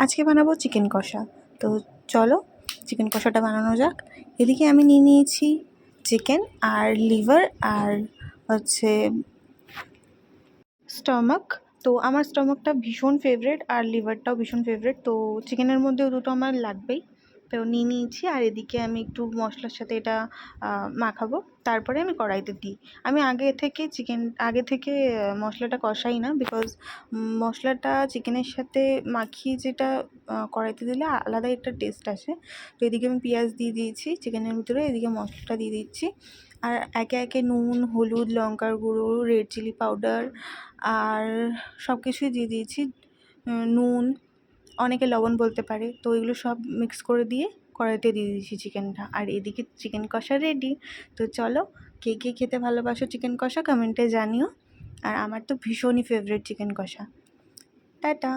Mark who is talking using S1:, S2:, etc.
S1: আজকে বানাবো চিকেন কষা। তো চলো চিকেন কষাটা বানানো যাক। এদিকে আমি নিয়ে নিয়েছি চিকেন আর লিভার আর হচ্ছে স্টমাক। তো আমার স্টমাকটা ভীষণ ফেভারিট আর লিভারটাও ভীষণ ফেভারিট, তো চিকেনের মধ্যেও দুটো আমার লাগবেই। তো নিয়ে নিয়েছি আর এদিকে আমি একটু মশলার সাথে এটা মাখাবো, তারপরে আমি কড়াইতে দিই। আমি আগে থেকে মশলাটা কষাই না, বিকজ মশলাটা চিকেনের সাথে মাখিয়ে যেটা কড়াইতে দিলে আলাদাই একটা টেস্ট আসে। তো এদিকে আমি পেঁয়াজ দিয়ে দিয়েছি চিকেনের ভিতরে, এদিকে মশলাটা দিয়ে দিচ্ছি আর একে একে নুন, হলুদ, লঙ্কার গুঁড়ো, রেড চিলি পাউডার আর সব কিছুই দিয়ে দিয়েছি। নুন, অনেকে লবণ বলতে পারে, তো এগুলো সব মিক্স করে দিয়ে কড়াইতে দিয়ে দিয়েছি চিকেনটা। আর এদিকে চিকেন কষা রেডি। তো চলো, কে কে খেতে ভালোবাসো চিকেন কষা কমেন্টে জানিও। আর আমার তো ভীষণই ফেভারিট চিকেন কষা। টাটা।